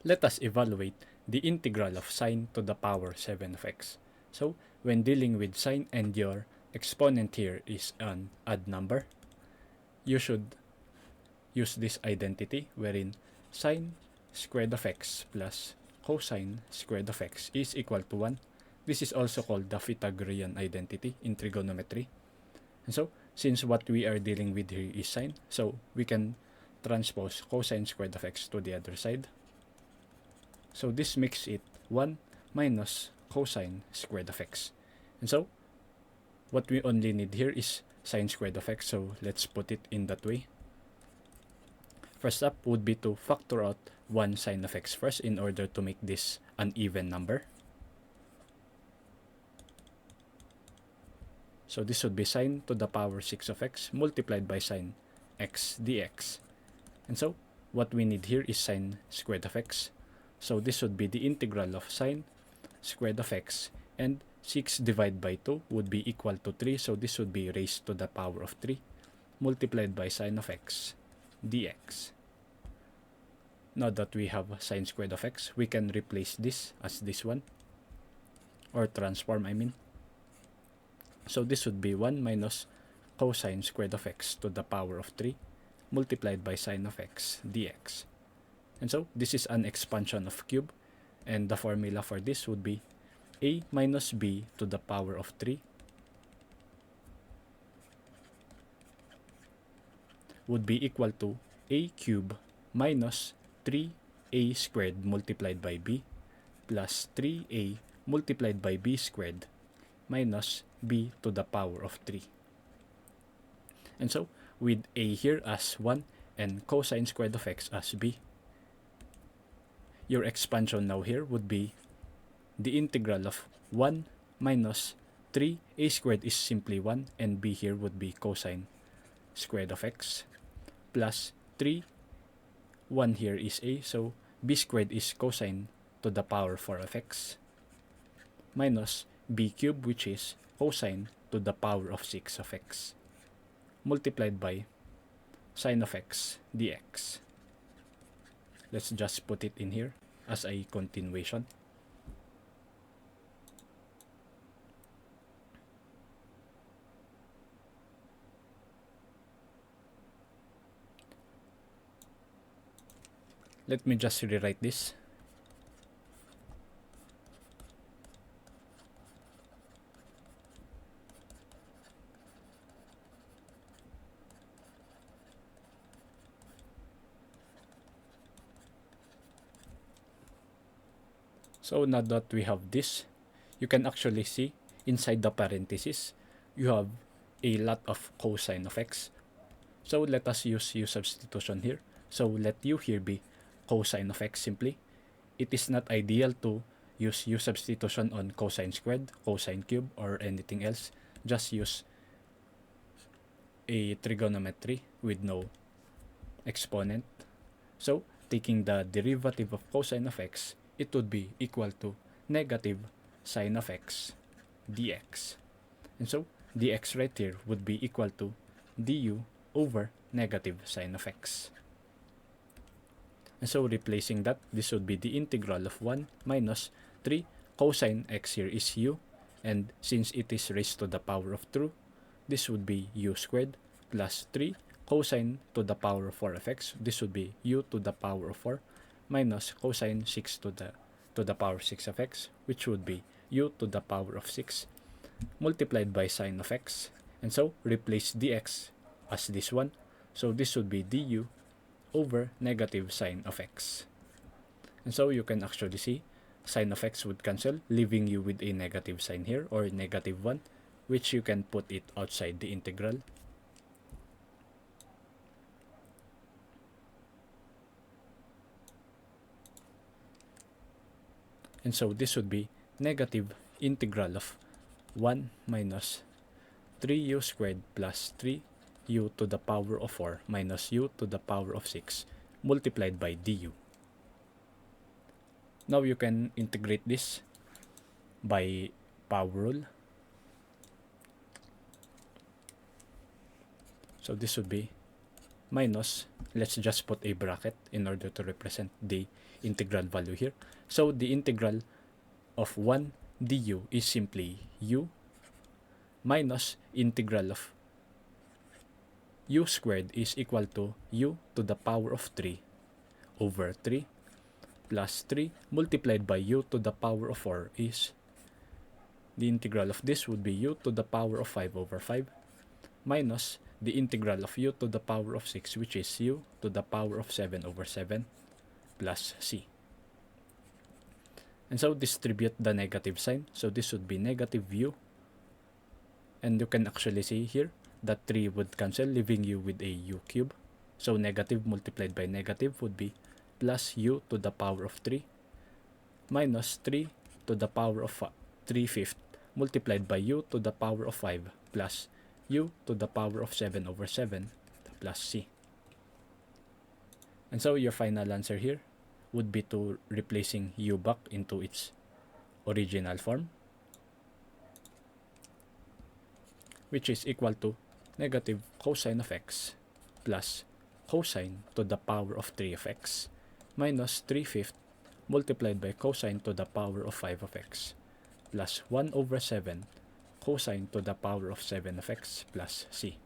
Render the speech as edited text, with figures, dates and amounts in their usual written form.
Let us evaluate the integral of sine to the power 7 of x. So, when dealing with sine and your exponent here is an odd number, you should use this identity wherein sine squared of x plus cosine squared of x is equal to 1. This is also called the Pythagorean identity in trigonometry. And so, since what we are dealing with here is sine, so we can transpose cosine squared of x to the other side. So this makes it 1 minus cosine squared of x. And so, what we only need here is sine squared of x, so let's put it in that way. First up would be to factor out 1 sine of x first in order to make this an even number. So this would be sine to the power 6 of x multiplied by sine x dx. And so, what we need here is sine squared of x. So this would be the integral of sine squared of x, and 6 divided by 2 would be equal to 3. So this would be raised to the power of 3 multiplied by sine of x dx. Now that we have sine squared of x, we can replace this as this one, or transform I mean. So this would be 1 minus cosine squared of x to the power of 3 multiplied by sine of x dx. And so this is an expansion of cube, and the formula for this would be a minus b to the power of 3 would be equal to a cube minus 3a squared multiplied by b plus 3a multiplied by b squared minus b to the power of 3. And so, with a here as 1 and cosine squared of x as b, your expansion now here would be the integral of 1 minus 3a squared is simply 1, and b here would be cosine squared of x plus 3, 1 here is a, so b squared is cosine to the power 4 of x minus b cubed, which is cosine to the power of 6 of x multiplied by sine of x dx. Let's just put it in here as a continuation. Let me just rewrite this. So now that we have this, you can actually see inside the parentheses, you have a lot of cosine of x. So let us use u substitution here. So let u here be cosine of x simply. It is not ideal to use u substitution on cosine squared, cosine cube, or anything else. Just use a trigonometry with no exponent. So taking the derivative of cosine of x, it would be equal to negative sine of x dx. And so dx right here would be equal to du over negative sine of x. And so replacing that, this would be the integral of 1 minus 3 cosine x here is u, and since it is raised to the power of 2, this would be u squared plus 3 cosine to the power of 4 of x. This would be u to the power of 4 minus cosine 6 to the power 6 of x, which would be u to the power of 6 multiplied by sine of x. And so replace dx as this one. So this would be du over negative sine of x. And so you can actually see sine of x would cancel, leaving you with a negative sign here, or negative 1, which you can put it outside the integral. And so this would be negative integral of 1 minus 3u squared plus 3u to the power of 4 minus u to the power of 6 multiplied by du. Now you can integrate this by power rule. So this would be minus, let's just put a bracket in order to represent the integral value here. So the integral of 1 du is simply u minus integral of u squared is equal to u to the power of 3 over 3 plus 3 multiplied by u to the power of 4 is the integral of this would be u to the power of 5 over 5 minus the integral of u to the power of 6, which is u to the power of 7 over 7 plus c. And so distribute the negative sign. So this would be negative u. And you can actually see here that 3 would cancel, leaving you with a u cube. So negative multiplied by negative would be plus u to the power of 3 minus 3 to the power of 3/5 multiplied by u to the power of 5 plus u to the power of 7 over 7 plus c. And so your final answer here would be to replacing u back into its original form, which is equal to negative cosine of x plus cosine to the power of 3 of x minus 3/5 multiplied by cosine to the power of 5 of x plus 1 over 7 cosine to the power of 7 of x plus c.